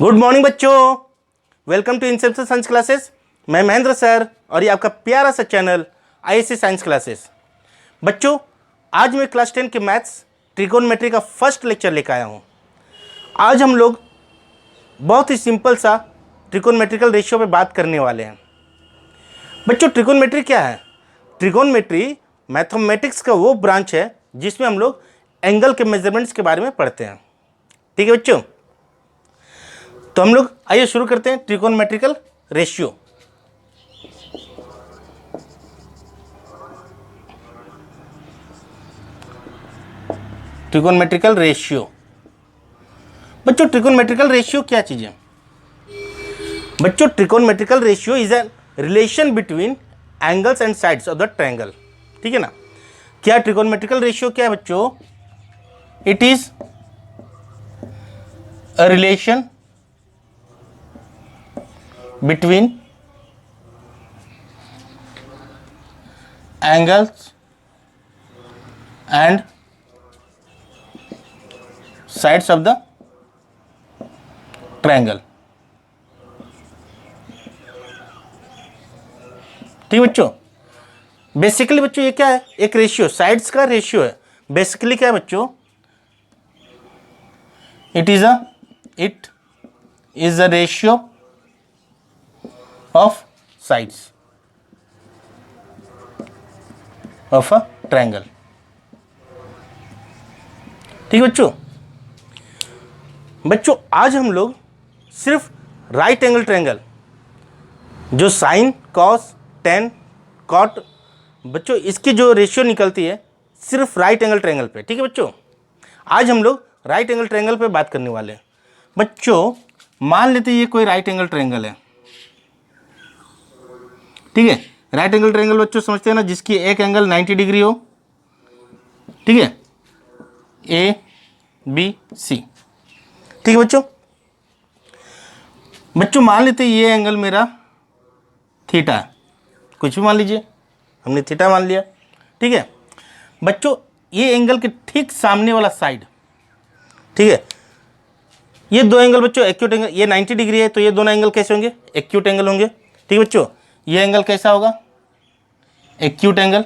Good morning बच्चों, welcome to inception science classes. मैं Mahendra sir और ये आपका प्यारा सा चैनल आईएससी साइंस क्लासेस। बच्चों, आज मैं क्लास 10 के मैथ्स ट्रिगोनोमेट्री का फर्स्ट लेक्चर लेकर आया हूँ। आज हम लोग बहुत ही सिंपल सा ट्रिगोनोमेट्रिकल रेशियो पे बात करने वाले हैं। बच्चों, ट्रिगोनोमेट्री क्या है? ट्रिगोनोमेट्री मैथमेटिक्स का वो ब्रांच है जिसमें हम लोग एंगल के मेजरमेंट्स के बारे में पढ़ते हैं। ठीक है बच्चों, तो हम लोग आइए शुरू करते हैं ट्रिगोनोमेट्रिकल रेशियो। ट्रिगोनोमेट्रिकल रेशियो बच्चों, ट्रिगोनोमेट्रिकल रेशियो क्या चीज है? बच्चों, trigonometrical ratio is a relation between angles and sides of the triangle. ठीक है ना? क्या ट्रिगोनोमेट्रिकल रेशियो क्या है बच्चों? It is a relation between angles and sides of the triangle। ठीक बच्चों, बेसिकली बच्चों ये क्या है? एक रेशियो, साइड्स का रेशियो है। बेसिकली क्या है बच्चों? It is a ratio of sides of a triangle। ठीक बच्चों, आज हम लोग सिर्फ राइट एंगल ट्रायंगल, जो साइन, कॉस, टेन, कॉट, बच्चों इसकी जो रेशियो निकलती है सिर्फ राइट एंगल ट्रायंगल पे। ठीक है बच्चों, आज हम लोग राइट एंगल ट्रायंगल पे बात करने वाले हैं। बच्चों, मान लेते ये कोई राइट एंगल ट्रायंगल है। ठीक है, राइट एंगल ट्रायंगल बच्चों समझते हैं ना, जिसकी एक एंगल 90 डिग्री हो। ठीक है, ए बी सी। ठीक है बच्चों मान लेते ये एंगल मेरा थीटा है, कुछ भी मान लीजिए, हमने थीटा मान लिया। ठीक है बच्चों, ये एंगल के ठीक सामने वाला साइड, ठीक है, ये दो एंगल बच्चों एक्यूट एंगल, ये 90 डिग्री है तो ये दोनों एंगल कैसे होंगे? एक्यूट एंगल होंगे। ठीक है बच्चों, ये एंगल कैसा होगा? Acute angle.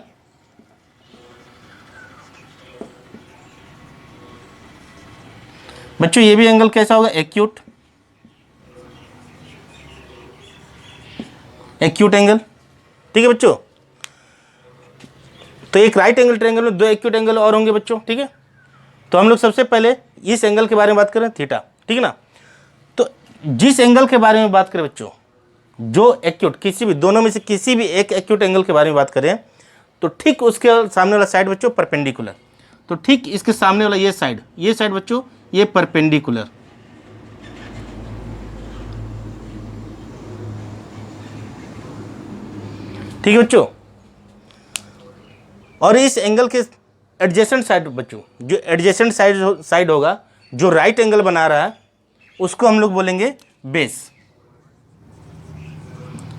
बच्चों ये भी एंगल कैसा होगा? Acute angle. ठीक है बच्चों, तो एक राइट एंगल ट्रायंगल में दो एक्यूट एंगल और होंगे बच्चों। ठीक है, तो हम लोग सबसे पहले इस एंगल के बारे में बात करें, थीटा। ठीक है ना? तो जिस एंगल के बारे में बात करें बच्चों, जो एक्यूट, किसी भी दोनों में से किसी भी एक एक्यूट एंगल के बारे में बात करें, तो ठीक उसके सामने वाला साइड बच्चों परपेंडिकुलर। तो ठीक इसके सामने वाला ये साइड बच्चों ये परपेंडिकुलर। ठीक है बच्चों, और इस एंगल के एडजेसेंट साइड बच्चों, जो एडजेसेंट साइड होगा, जो राइट एंगल बना रहा है, उसको हम लोग बोलेंगे बेस।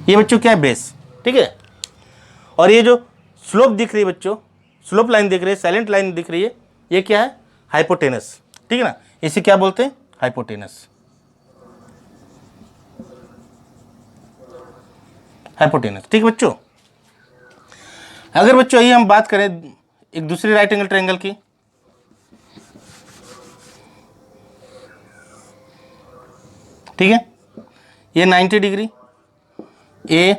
ये बच्चों क्या है? बेस। ठीक है, और ये जो स्लोप दिख रही है बच्चों, स्लोप लाइन दिख रही है, साइलेंट लाइन दिख रही है, ये क्या है? हाइपोटेनस। ठीक है ना? इसे क्या बोलते हैं? हाइपोटेनस। हाइपोटेनस। ठीक है बच्चों, अगर बच्चों ये हम बात करें एक दूसरी राइट एंगल ट्रायंगल की, ठीक है, ये 90 डिग्री, ए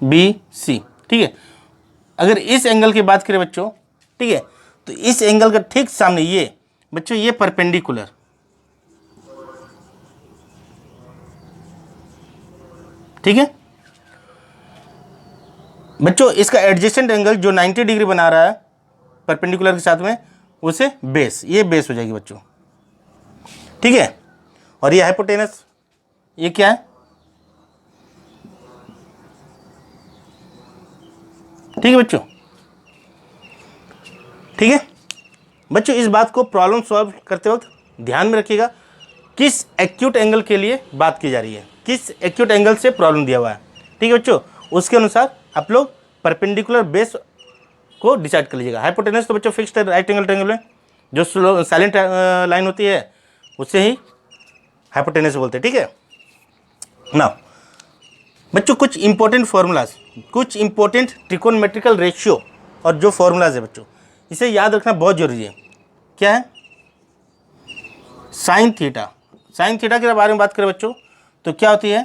बी सी। ठीक है, अगर इस एंगल की बात करें बच्चों, ठीक है, तो इस एंगल का ठीक सामने ये बच्चों ये परपेंडिकुलर। ठीक है बच्चों, इसका एडजेसेंट एंगल जो 90 डिग्री बना रहा है परपेंडिकुलर के साथ में, उसे बेस, ये बेस हो जाएगी बच्चों। ठीक है, और ये हाइपोटेनस, ये क्या है? ठीक है बच्चों। ठीक है बच्चों, इस बात को प्रॉब्लम सॉल्व करते वक्त ध्यान में रखिएगा, किस एक्यूट एंगल के लिए बात की जा रही है, किस एक्यूट एंगल से प्रॉब्लम दिया हुआ है। ठीक है बच्चों, उसके अनुसार आप लोग परपेंडिकुलर बेस को डिसाइड कर लीजिएगा। हाइपोटेनस तो बच्चों फिक्स्ड है राइट एंगल ट्रायंगल में, जो साइलेंट लाइन होती है उससे ही हाइपोटेनस बोलते हैं, ठीक है ना। बच्चों कुछ इंपॉर्टेंट फार्मूलाज, कुछ इंपॉर्टेंट ट्रिकोनमेट्रिकल रेशियो और जो फार्मूलाज है बच्चों, इसे याद रखना बहुत जरूरी है। क्या है? Sine theta. साइन थीटा के बारे में बात करें बच्चों तो क्या होती है?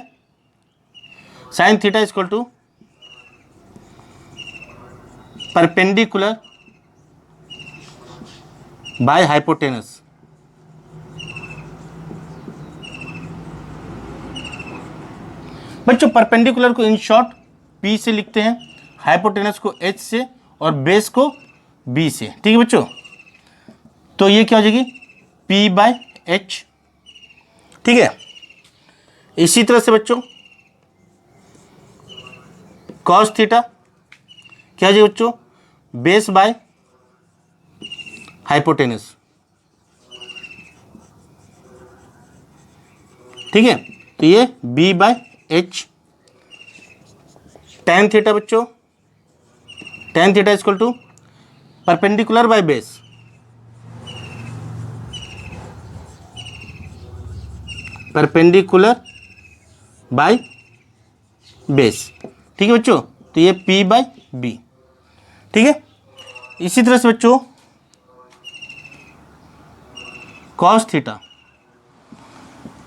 Sine theta equal to perpendicular by hypotenuse. बच्चों परपेंडिकुलर को इन शॉर्ट P से लिखते हैं, हाइपोटेनस को H से और बेस को B से, ठीक है बच्चों। तो ये क्या हो जाएगी? P/H, ठीक है। इसी तरह से बच्चों cos थीटा क्या हो जाएगा बच्चों? बेस बाय हाइपोटेनस, ठीक है। तो ये B/H। tan थीटा बच्चों, tan theta equal to perpendicular by base, perpendicular by base, ठीक है बच्चों। तो ये P/B, ठीक है। इसी तरह से बच्चों cos theta,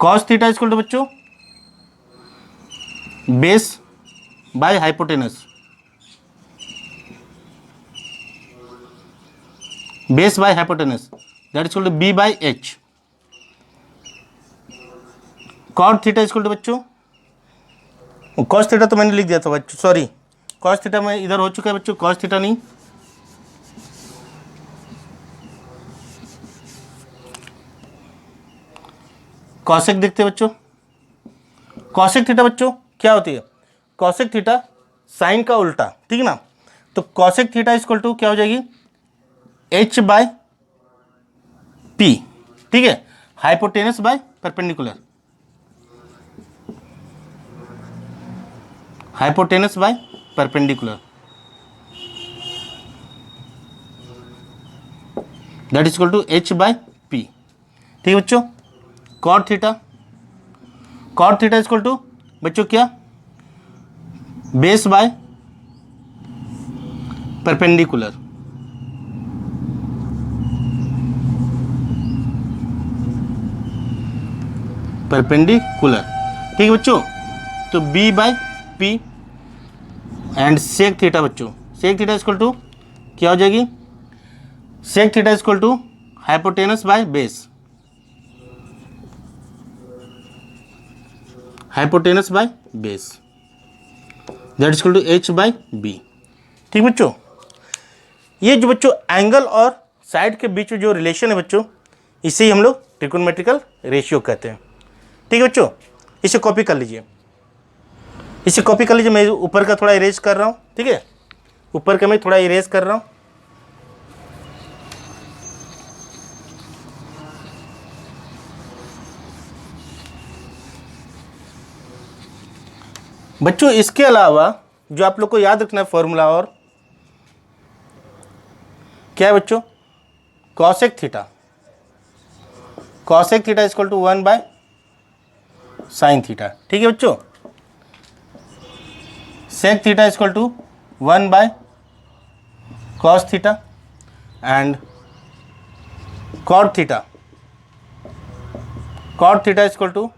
cos theta equal to बच्चों base by hypotenuse, base by hypotenuse, that equal to B/H। cot theta equal to बच्चों, cos थीटा तो मैंने लिख दिया था बच्चों, सॉरी cos थीटा में इधर हो चुका है बच्चों, cos थीटा नहीं। कॉसेक देखते हैं बच्चों। कॉसेक थीटा बच्चों क्या होती है? कॉसेक थीटा साइन का उल्टा, ठीक है ना। तो कॉसेक थीटा इक्वल टू क्या हो जाएगी? H/P, ठीक है। Hypotenuse by perpendicular, hypotenuse by perpendicular, that is equal to H/P, ठीक है बच्चों। cot theta, cot theta equal to बच्चों क्या? बेस बाय परपेंडिकुलर, परपेंडिकुलर, ठीक है बच्चों। तो B/P एंड सेक थीटा बच्चों, सेक थीटा इक्वल टू क्या हो जाएगी? Sec theta equal to hypotenuse by base, hypotenuse by base, that equal to H/B, ठीक बच्चों। ये जो बच्चों एंगल और साइड के बीच में जो रिलेशन है बच्चों, इसे ही हम लोग ट्रिकोनोमेट्रिकल रेशियो कहते हैं, ठीक है बच्चों। इसे कॉपी कर लीजिए, इसे कॉपी कर लीजिए। मैं ऊपर का थोड़ा इरेज कर रहा हूँ, ठीक है। ऊपर का मैं थोड़ा इरेज कर रहा हूँ। बच्चों इसके अलावा जो आप लोग को याद रखना है फॉर्मूला और क्या है बच्चों? Cosec theta, cosec theta equal to 1/sin theta, ठीक है बच्चों। Sec theta equal to 1/cos theta and cot theta, cot theta equal to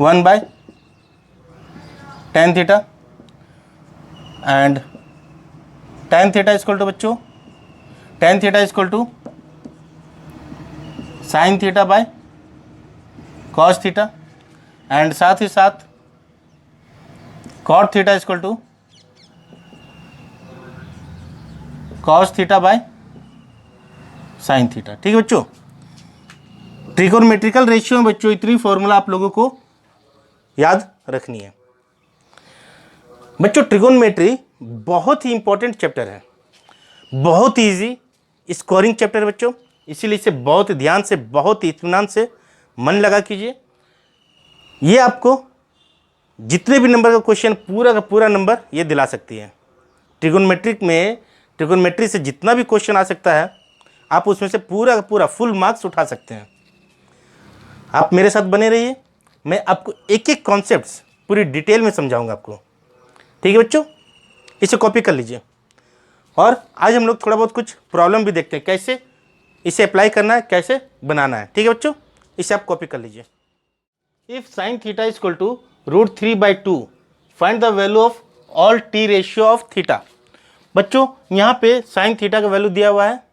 1/tan theta and tan theta equal to बच्चों, tan theta equal to sin theta by cos theta and साथ ही साथ cot theta equal to cos theta by sin theta, ठीक है बच्चों। Trigonometrical ratio में बच्चों इतनी फॉर्मूला आप लोगों को याद रखनी है। बच्चों ट्रिगोनोमेट्री बहुत ही इंपॉर्टेंट चैप्टर है, बहुत इजी स्कोरिंग चैप्टर है बच्चों, इसीलिए इसे बहुत ध्यान से, बहुत इत्मीनान से मन लगा कीजिए। ये आपको जितने भी नंबर का क्वेश्चन पूरा का पूरा नंबर ये दिला सकती है। ट्रिगोनोमेट्रिक में, ट्रिगोनोमेट्री से जितना भी क्वेश्चन आ सकता है आप उसमें से पूरा का पूरा फुल मार्क्स उठा सकते हैं। आप मेरे साथ बने रहिए, मैं आपको एक एक कॉन्सेप्ट्स पूरी डिटेल में समझाऊंगा आपको। ठीक है बच्चों, इसे कॉपी कर लीजिए। और आज हम लोग थोड़ा बहुत कुछ प्रॉब्लम भी देखते हैं, कैसे इसे अप्लाई करना है, कैसे बनाना है। ठीक है बच्चों, इसे आप कॉपी कर लीजिए। If sine theta is equal to √3/2 find the value of all T ratio of theta. बच्चों यहाँ पे साइन थीटा का वैल्यू दिया हुआ है,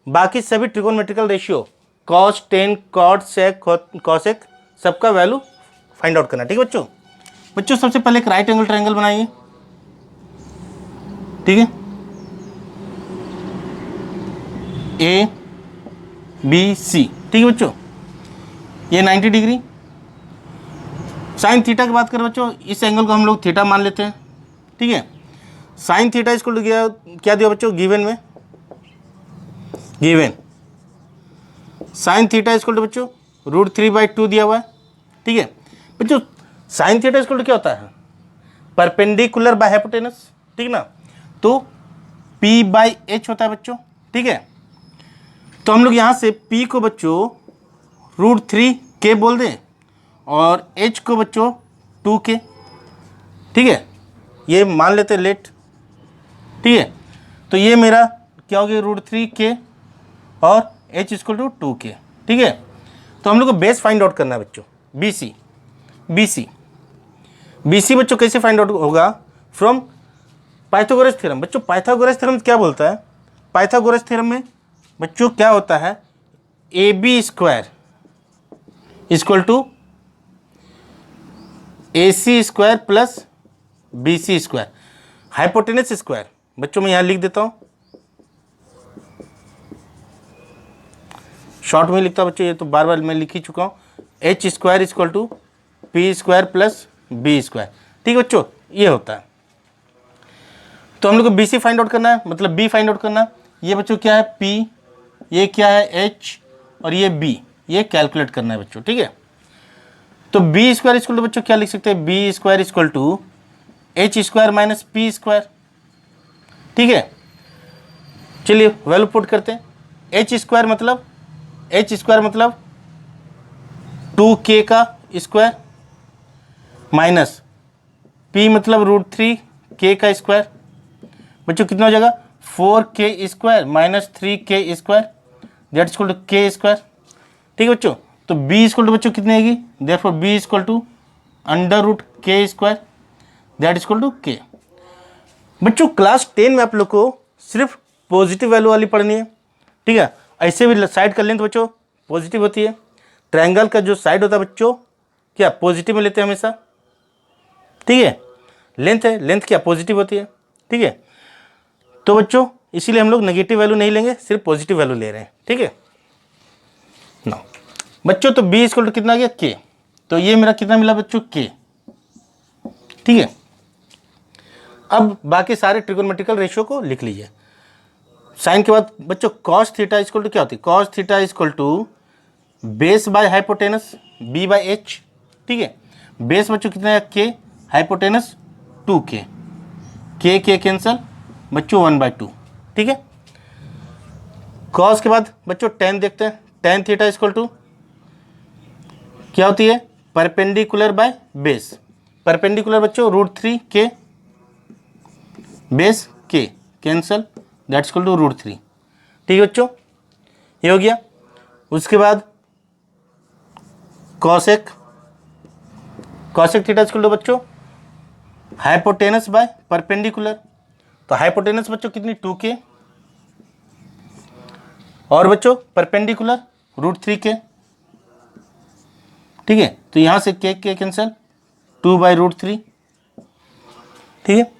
बाकी सभी trigonometrical ratio cos, tan, cot, sec, cosec सबका वैल्यू फाइंड आउट करना है। ठीक है बच्चों, बच्चों सबसे पहले एक राइट एंगल ट्रायंगल बनाइए। ठीक है, ए बी सी। ठीक है बच्चों, ये 90 डिग्री। साइन थीटा की बात करें बच्चों, इस एंगल को हम लोग थीटा मान लेते हैं। ठीक है, साइन थीटा इसको क्या दिया बच्चों, गिवन में, given sine theta equal to बच्चों √3/2 दिया हुआ है। ठीक है बच्चों, साइन थीटा इक्वल टू क्या होता है, परपेंडिकुलर बाय हाइपोटेनस। ठीक ना, तो P/H होता है बच्चों। ठीक है, तो हम लोग यहाँ से P को बच्चों √3K बोल दें और H को बच्चों 2K। ठीक है, ये मान लेते हैं लेट। ठीक है, तो ये मेरा क्या हो गया, √3K और H इक्वल टू 2K। ठीक है, तो हम लोग को बेस फाइंड आउट करना है बच्चों, BC बच्चों कैसे फाइंड आउट होगा, फ्रॉम पाइथागोरस थ्योरम। बच्चों पाइथागोरस थ्योरम क्या बोलता है, पाइथागोरस थ्योरम में बच्चों क्या होता है, AB² equal to AC² plus BC², hypotenuse square. बच्चों मैं यहाँ लिख देता हूँ, शॉर्ट में लिखता हूँ बच्चों, ये तो बार बार मैं लिख ही चुका हूँ। H² equal to P² plus B²। ठीक है बच्चों, ये होता है। तो हम लोग को BC फाइंड आउट करना है, मतलब B फाइंड आउट करना है। ये बच्चों क्या है P, ये क्या है H और ये B, ये कैलकुलेट करना है बच्चों। ठीक है, तो B² इक्वल टू बच्चों क्या लिख सकते हैं, B² equal to H² minus P²। ठीक है, चलिए वैल्यू पुट करते हैं। H² मतलब 2K का स्क्वायर माइनस P मतलब √3K का स्क्वायर। बच्चों कितना हो जाएगा, 4K² minus 3K² that equal to K²। ठीक है बच्चों, तो B इक्वल टू बच्चों कितनी आएगी, therefore B equal to √K² that equal to K। बच्चों क्लास 10 में आप लोग को सिर्फ पॉजिटिव वैल्यू वाली पढ़नी है। ठीक है, ऐसे भी साइड कर लें तो बच्चों पॉजिटिव होती है। ट्रायंगल का जो साइड होता है बच्चों क्या पॉजिटिव में लेते हैं हमेशा। ठीक है, लेंथ है, लेंथ क्या पॉजिटिव होती है। ठीक है, तो बच्चों इसीलिए हम लोग नेगेटिव वैल्यू नहीं लेंगे, सिर्फ पॉजिटिव वैल्यू ले रहे हैं। ठीक है ना बच्चों, तो B इक्वल टू कितना आ गया, K। तो ये मेरा कितना मिला बच्चों, K। ठीक है, अब बाकी सारे ट्रिगोनोमेट्रिकल रेशियो को लिख लीजिए। साइन के बाद बच्चों कॉस थीटा इक्वल टू क्या होती है, cos theta equal to base by hypotenuse B/H। ठीक है, बेस बच्चों कितना है K, hypotenuse 2K, K cancel बच्चों 1/2। ठीक है, कॉस के बाद बच्चों टेन देखते हैं। टेन थीटा इक्वल टू क्या होती है, परपेंडिकुलर बाय बेस। परपेंडिकुलर बच्चों √3K base K cancel that's equal to √3। ठीक है बच्चों, ये हो गया। उसके बाद कॉसेक थीटा इक्वल टू बच्चों हाइपोटेनस बाय परपेंडिकुलर। तो हाइपोटेनस बच्चों कितनी 2K और बच्चों परपेंडिकुलर √3K। ठीक है, तो यहां से K कैंसल 2/√3। ठीक है,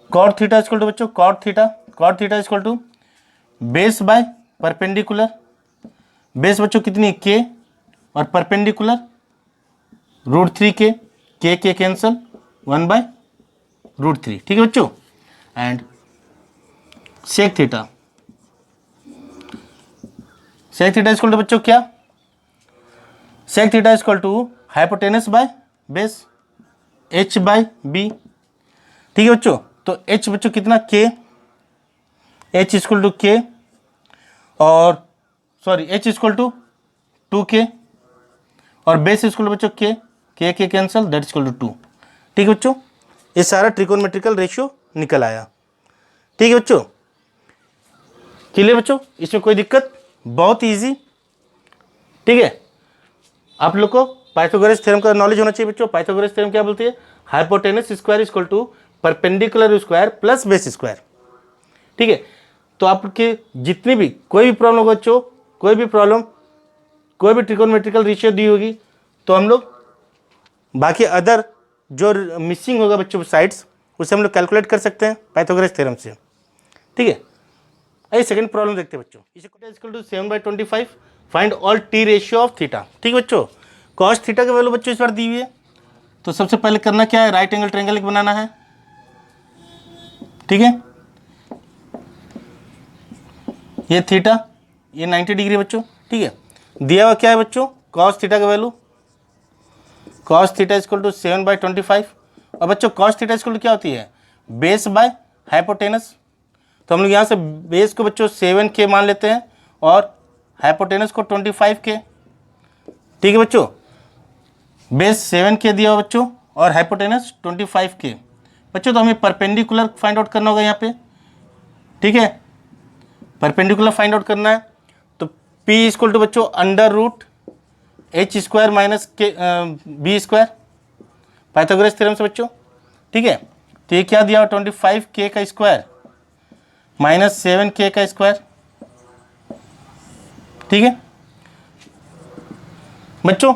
कॉट थीटा इक्वल टू बच्चों cot theta equal to base by perpendicular. Base बच्चों कितनी K और परपेंडिकुलर √3K, K कैंसल 1/√3। ठीक है बच्चों, and sec theta equal to बच्चों क्या, sec theta equal to hypotenuse by base H/B। ठीक है बच्चों, तो H बच्चों कितना K, H equal to K और H इक्वल टू 2K और बेस इक्वल टू बच्चों के कैंसिल, दैट इक्वल टू 2। ठीक है बच्चों, ये सारा ट्रिकोनोमेट्रिकल रेशियो निकल आया। ठीक है बच्चों, क्लियर बच्चों, इसमें कोई दिक्कत, बहुत इजी। ठीक है, आप लोग को पाइथागोरस थ्योरम का नॉलेज होना चाहिए बच्चों। पाइथागोरस थ्योरम क्या बोलती है? Hypotenuse square equal to perpendicular square plus base square. ठीक है, तो आपके जितनी भी कोई भी प्रॉब्लम होगा बच्चों, कोई भी प्रॉब्लम, कोई भी ट्रिकोनोमेट्रिकल रेशियो दी होगी, तो हम लोग बाकी अदर जो मिसिंग होगा बच्चों साइड्स, उसे हम लोग कैलकुलेट कर सकते हैं पाइथागोरस थ्योरम से। ठीक है, आइए सेकंड प्रॉब्लम देखते हैं बच्चों। इसे equal to 7/25 find all T ratio of theta. ठीक है बच्चों, कॉस थीटा की वैल्यू बच्चों इस बार दी हुई है, तो सबसे पहले करना क्या है? राइट एंगल ट्रायंगल बनाना है। ठीक है, ये थीटा, ये 90 डिग्री बच्चों। ठीक है, दिया हुआ क्या है बच्चों? कॉस थीटा का value, cos theta equal to 7/25। और बच्चों कॉस थीटा इक्वल टू क्या होती है? Base by hypotenuse. तो हम लोग यहाँ से बेस को बच्चों 7K मान लेते हैं और हाइपोटेनस को 25K। ठीक है बच्चों, बेस 7K दिया हुआ बच्चों और हाइपोटेनस 25K। बच्चों तो हमें परपेंडिकुलर फाइंड आउट करना होगा यहाँ पे। ठीक है, परपेंडिकुलर फाइंड आउट करना है, तो P इक्वल टू बच्चों under root H square minus B square, Pythagoras theorem से बच्चों। ठीक है, तो ये क्या दिया हुआ? 25K का स्क्वायर माइनस 7K का स्क्वायर। ठीक है बच्चों,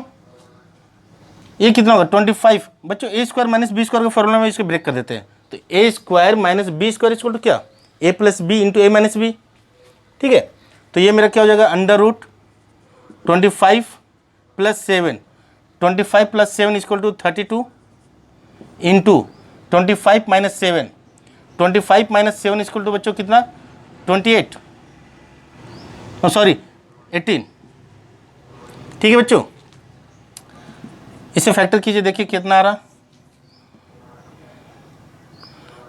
ये कितना होगा? 25। बच्चों a square minus B square का फॉर्मूला में इसको ब्रेक कर देते हैं, तो a square minus B square equal to क्या? A plus b into a minus b. ठीक है, तो ये मेरा क्या हो जाएगा? Under root 25 plus 7, 25 plus 7 equal to 32 into 25 minus 7, 25 minus 7 equal to बच्चों कितना? 28, सॉरी 18। ठीक है बच्चों, इसे फैक्टर कीजिए, देखिए कितना आ रहा।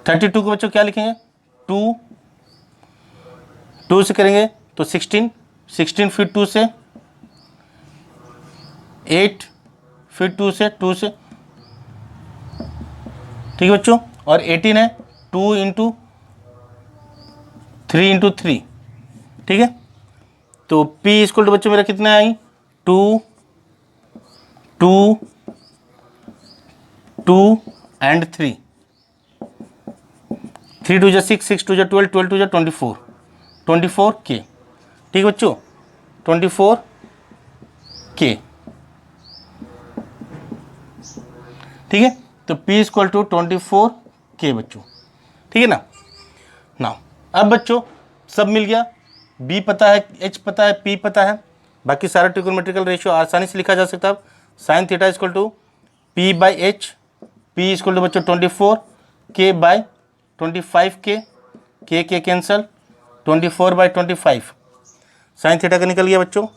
32 को बच्चों क्या लिखेंगे? 2 से करेंगे तो 16, 16 फिर 2 से 8, फिर 2 से। ठीक है बच्चों, और 18 है 2 इंटू 3 इंटू 3। ठीक है, तो P इक्वल टू बच्चों मेरा कितना आई? 2 एंड 3, 3 2 जा 6, 6 2 जा 12, 12 2 जा 24, 24K। ठीक है बच्चों, 24K। ठीक है, तो P इक्वल टू 24K बच्चों। ठीक है ना। अब बच्चों सब मिल गया, B पता है, H पता है, P पता है, बाकी सारा ट्रिकोनोमेट्रिकल रेशियो आसानी से लिखा जा सकता है। Sine theta equal to P by H, P equal to बच्चों 24K by 25K, K cancel, 24/25 sine theta का निकल गया बच्चों।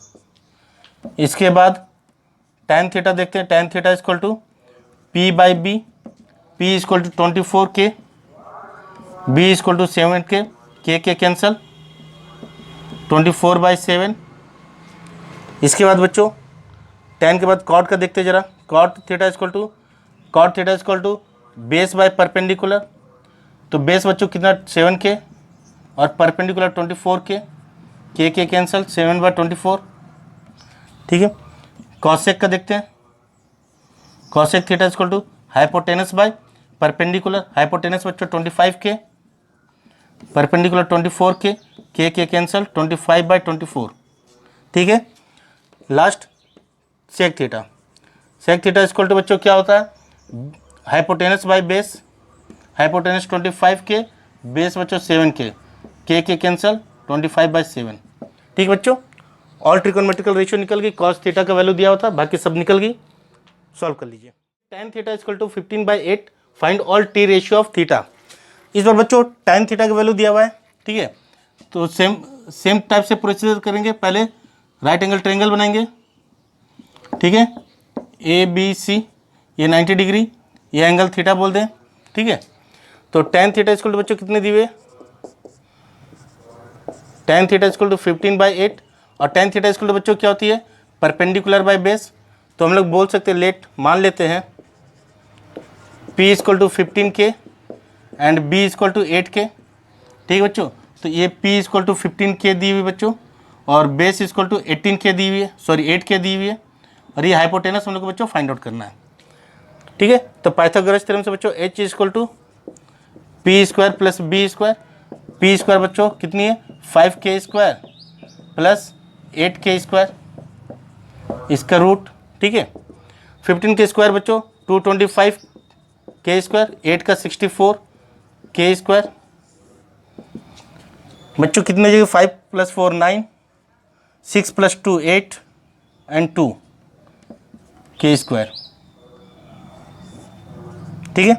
इसके बाद टैन थीटा देखते हैं, tan theta equal to P by B, P equal to 24K, B equal to 7K, K cancel, 24/7। इसके बाद बच्चों टैन के बाद कॉट का देखते जरा, cot theta equal to base by perpendicular, तो बेस बच्चों कितना? 7K और परपेंडिकुलर 24K, K कैंसल, 7/24। ठीक है, कॉसेक का देखते हैं, cosec theta equal to hypotenuse by perpendicular, hypotenuse बच्चों 25K, perpendicular 24K, K cancel, 25/24। ठीक है, last sec theta, sec theta equal to बच्चों क्या होता है? Hypotenuse by base, hypotenuse 25K, base बच्चों 7K, K कैंसल, 25/7। ठीक बच्चों, ऑल ट्रिकोनोमेट्रिकल रेशियो निकल गई, कॉस थीटा का वैल्यू दिया होता, बाकी सब निकल गई। सॉल्व कर लीजिए। tan theta equal to 15/8 find all T ratio of theta. इस बार बच्चों tan थीटा का वैल्यू दिया हुआ है। ठीक है, तो सेम टाइप से प्रोसीजर करेंगे। पहले राइट एंगल ट्रायंगल बनाएंगे। ठीक है, ABC, ये 90 डिग्री, ये एंगल थीटा बोल दें। ठीक है, तो tan थीटा इक्वल टू बच्चों कितने दिए? tan थीटा इक्वल टू 15/8, और tan थीटा इक्वल टू बच्चों क्या होती है? परपेंडिकुलर बाय बेस, तो हम लोग बोल सकते हैं लेट मान लेते हैं P equal to 15K and B equal to 8K। ठीक है बच्चों, तो ये P इक्वल टू 15K दी हुई बच्चों और बेस इक्वल टू 18K दी हुई है, सॉरी 8K दी हुई है, और ये हाइपोटेनस हम लोग को बच्चों फाइंड आउट करना है। ठीक है, तो पाइथागोरस थ्योरम से बच्चों H equal to P square plus B square. P square बच्चों कितनी है 5K square plus 8K square, इसका रूट। ठीक है, 15K स्क्वायर बच्चों 225K स्क्वायर, 8 का 64K स्क्वायर बच्चों कितने जगह 5 + 4 9, 6 + 2 8 एंड 2K स्क्वायर। ठीक है,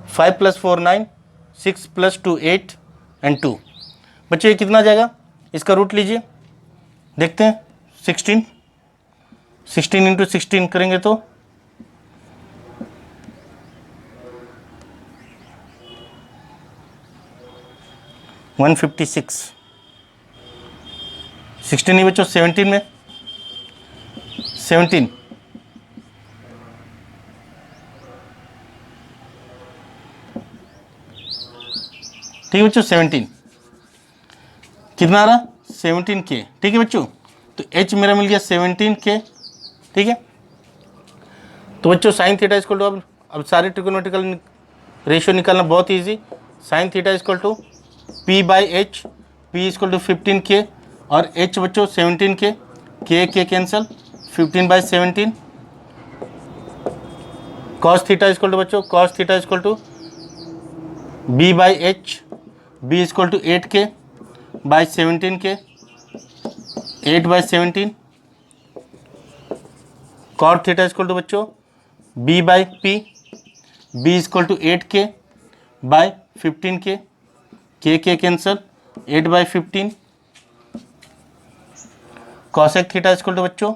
5 + 4 9, 6 + 2 8 एंड 2। बच्चों ये कितना आ जाएगा, इसका रूट लीजिए, देखते हैं। 16 × 16 करेंगे तो 156। 16 नहीं बच्चों 17 में 17, ठीक है बच्चों 17 कितना आ रहा 17K। ठीक है बच्चों, तो H मेरा मिल गया 17K। ठीक है, तो बच्चों साइन थीटा इक्वल टू, अब सारे ट्रिगोनोमेट्रिकल रेशियो निकालना बहुत easy. Sine theta equal to P/H, P equal to 15K और H बच्चों 17K, K cancel 15/17। Cos theta equal to बच्चों, cos theta equal to B/H, B equal to 8K by 17K, 8/17। Cot theta equal to बच्चों B/P, B equal to 8K by 15K, K cancel 8/15। Cosec theta equal to बच्चों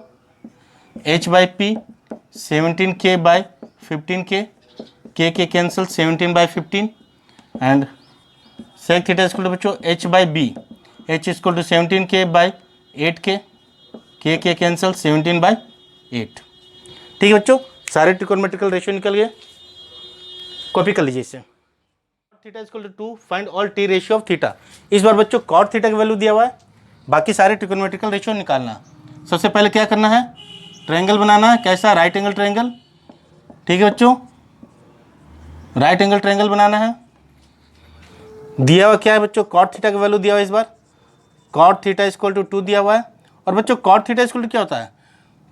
H/P, 17K by 15K, K cancel 17/15 and sec theta equal to बच्चों H/B, H equal to 17K by 8K, K cancel 17/8। ठीक है बच्चों, सारे trigonometrical ratio निकल गए, copy कर लीजिए इसे। Theta equal to 2 find all T ratio of theta. इस बार बच्चों कॉट थीटा की वैल्यू दिया हुआ है, बाकी सारे ट्रिगोनोमेट्रिकल रेशियो निकालना। सबसे पहले क्या करना है, ट्रायंगल बनाना है। कैसा, राइट एंगल ट्रायंगल। ठीक है बच्चों, राइट एंगल ट्रायंगल बनाना है। दिया हुआ क्या है बच्चों, कॉट थीटा की वैल्यू दिया हुआ है। इस बार कॉट थीटा इक्वल टू 2 दिया हुआ है। और बच्चों कॉट थीटा इक्वल टू क्या होता है,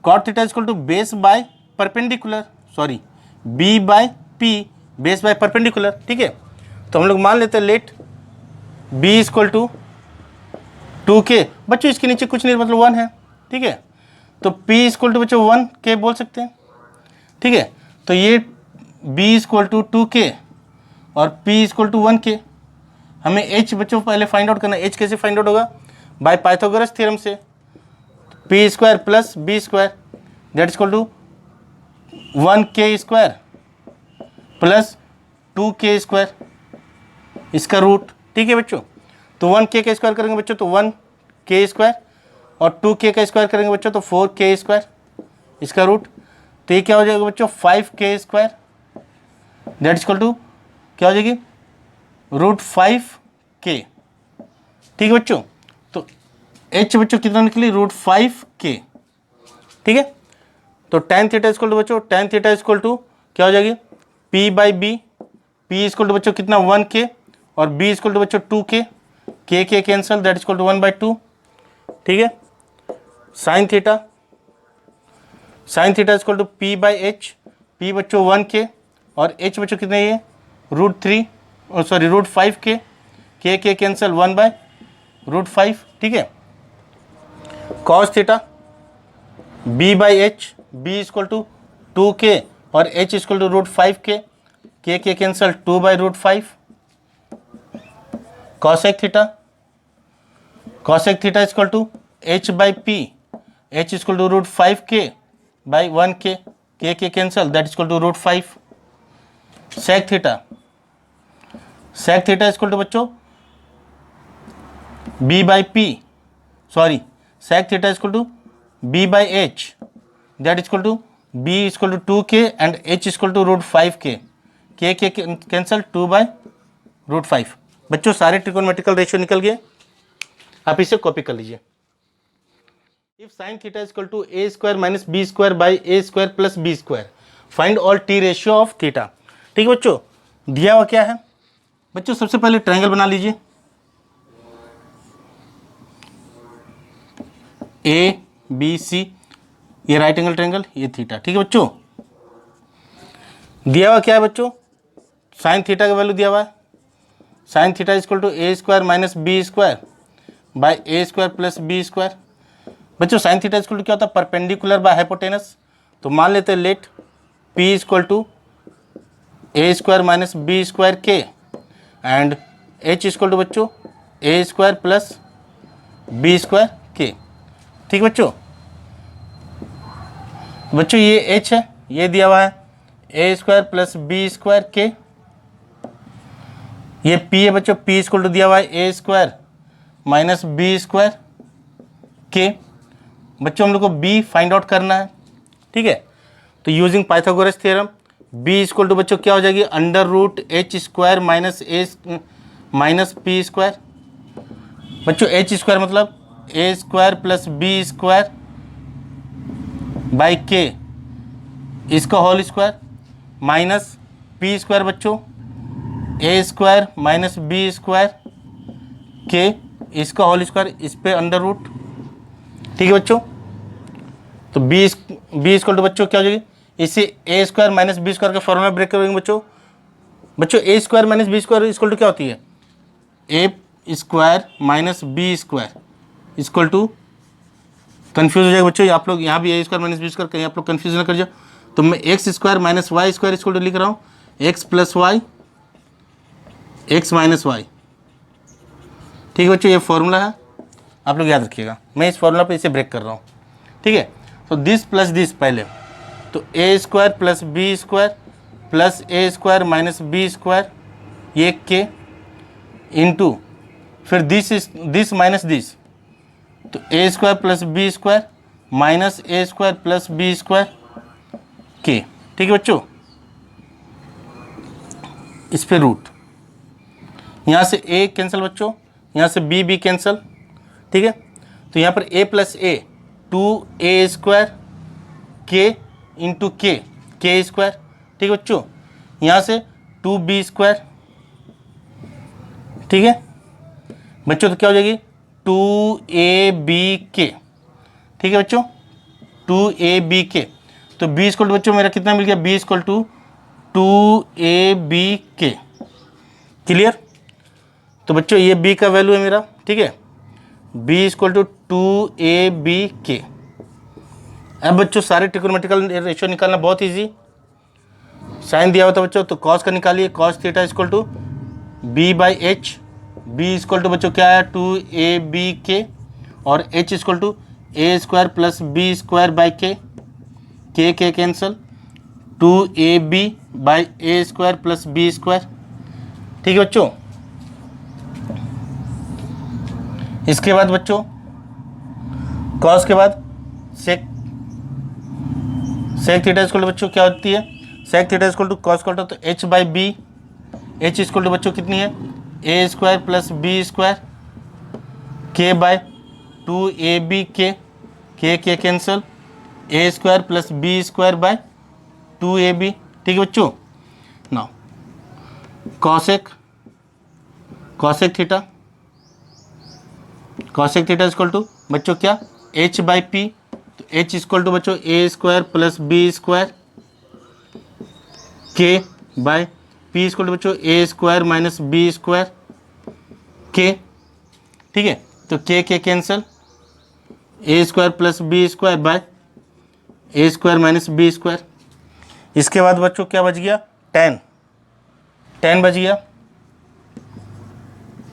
cot theta equal to base by perpendicular, sorry B/P, base by perpendicular. ठीक है, तो हम लोग मान लेते हैं late B equal to 2K। बच्चों इसके नीचे कुछ नहीं मतलब 1 है। ठीक है, तो P इक्वल टू बच्चों 1K बोल सकते हैं। ठीक है, तो ये B इक्वल टू 2K और P इक्वल टू 1K। हमें H बच्चों पहले फाइंड आउट करना है। H कैसे फाइंड आउट होगा, बाय पाइथागोरस थ्योरम से। P square plus B square that equal to 1K square plus 2K square, इसका रूट। ठीक है बच्चों, तो 1K का स्क्वायर करेंगे बच्चों तो 1K स्क्वायर और 2K का स्क्वायर करेंगे बच्चों तो 4K स्क्वायर, इसका रूट। तो ये क्या हो जाएगा बच्चों 5K square that equal to क्या हो जाएगी √5K। ठीक है बच्चों, तो H बच्चों कितना निकली √5K। ठीक है, तो tan थीटा इक्वल टू बच्चों, tan थीटा इक्वल टू क्या हो जाएगी P/B। P इक्वल टू बच्चों कितना 1K और B इक्वल टू बच्चों 2K, K cancel that equal to 1/2। ठीक है, sine theta, sine theta equal to P/H, P बच्चों 1K और H बच्चों कितने ये √3 और सॉरी √5K, K कैंसल 1/√5। ठीक है, cos theta B/H, B equal to 2K और H equal to √5K, K cancel 2/√5। Cosec theta, cosec theta equal to H/P, H equal to √5K by 1K, K cancel that equal to √5। Sec theta, sec theta equal to बच्चों B/P, sorry sec theta equal to B/H, that equal to B equal to 2k and h equal to √5k, k cancel 2/√5। बच्चों सारे trigonometrical ratio निकल गए, आप इसे copy कर लीजिए। If sine theta equal to a square minus B square by a square plus B square, find all t ratio of theta. ठीक है बच्चों, दिया हुआ क्या है बच्चों, सबसे पहले ट्रायंगल बना लीजिए, ए बी सी, ये राइट एंगल ट्रायंगल, ये थीटा। ठीक है बच्चों, दिया हुआ क्या है बच्चों, साइन थीटा का वैल्यू दिया हुआ है, sine theta equal to a square minus B square by a square plus B square. बच्चों साइन थीटा इक्वल टू क्या होता है, परपेंडिकुलर बाय हाइपोटेनस। तो मान लेते हैं let p equal to a square minus B square के and h equal to बच्चों a square plus B square के। ठीक बच्चों, बच्चों ये h है, ये दिया हुआ है a square plus B square के, ये p है बच्चों, p इक्वल टू दिया हुआ है a square minus B square के। बच्चों हम लोग को b फाइंड आउट करना है। ठीक है, तो using Pythagoras theorem b equal to बच्चों क्या हो जाएगी, √h square minus a minus p square. बच्चों h स्क्वायर मतलब a square plus B square by के, इसका whole square minus p square बच्चों a square minus B square के, इसका होल स्क्वायर, इस पे अंडर रूट। ठीक है बच्चों, तो b इक्वल टू बच्चों क्या हो जाएगी, इसे a square minus B square का फॉर्मूला ब्रेक करेंगे बच्चों। बच्चों a square minus B square equal to क्या होती है, a square minus B square equal to, confuse हो जाएगा बच्चों आप लोग, यहाँ भी a square minus B square, कहीं आप लोग कन्फ्यूज ना कर जाओ। तो मैं X square minus Y square equal to लिख रहा हूँ X plus Y X minus Y. ठीक है बच्चों, ये फॉर्मूला है, आप लोग याद रखिएगा, मैं इस फॉर्मूला पे इसे ब्रेक कर रहा हूँ। ठीक है, तो दिस प्लस दिस पहले, तो a square plus B square plus a square minus B square ये के इंटू, फिर दिस माइनस दिस, तो a square plus B square minus a square plus B square के। ठीक है बच्चों, इस पे रूट, यहाँ से a कैंसिल बच्चों, यहाँ से b कैंसिल। ठीक है, तो यहाँ पर a plus a 2a square के इंटू के स्क्वायर। ठीक है बच्चों, यहाँ से 2b स्क्वायर। ठीक है बच्चों, तो क्या हो जाएगी 2ab। ठीक है बच्चों, 2ab। तो b इक्वल टू बच्चों मेरा कितना मिल गया, b equal to 2ab। Clear, तो बच्चों ये b का वैल्यू है मेरा। ठीक है, b इक्वल टू 2ab। अब बच्चों सारे ट्रिगोनोमेट्रिकल रेशियो निकालना बहुत इजी, साइन दिया हुआ था बच्चों, तो कॉस का निकालिए, cos theta equal to b by h, b equal to बच्चों क्या है 2ab और h equal to a square plus B square by k cancel 2ab by a square plus B square. ठीक है बच्चों, इसके बाद बच्चों कॉस के बाद सेक थीटा इक्वल टू बच्चों क्या होती है, sec theta equal to cos का, तो h by B, h equal to बच्चों कितनी है a square plus B square के बाय 2ab के cancel a square plus B square by 2ab। ठीक है बच्चों, now cosec theta equal to बच्चों क्या h बाई पी, तो h इक्वल टू बच्चों a square plus B square के बाय p इक्वल टू बच्चों a square minus B square के। ठीक है, तो के cancel a square plus B square by a square minus B square. इसके बाद बच्चों क्या बच गया, tan बच गया,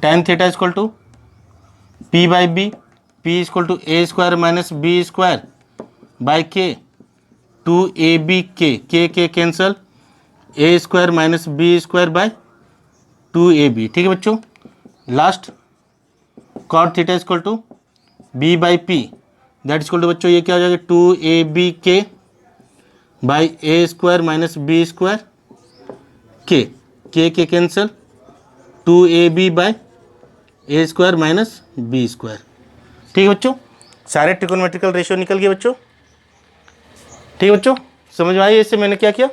tan theta equal to p by b, p equal to a square minus B square by k 2ab के cancel a square minus B square by 2ab। ठीक है बच्चों, last cot theta equal to b by p, that equal to बच्चों ये क्या हो जाएगा 2ab by a square minus B square k cancel 2ab by a square minus B square. ठीक है बच्चों, सारे ट्रिगोनोमेट्रिकल रेशियो निकल गए बच्चों। ठीक है बच्चों, समझ में आई इससे मैंने क्या किया?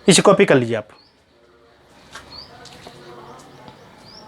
इसे कॉपी कर लीजिए आप।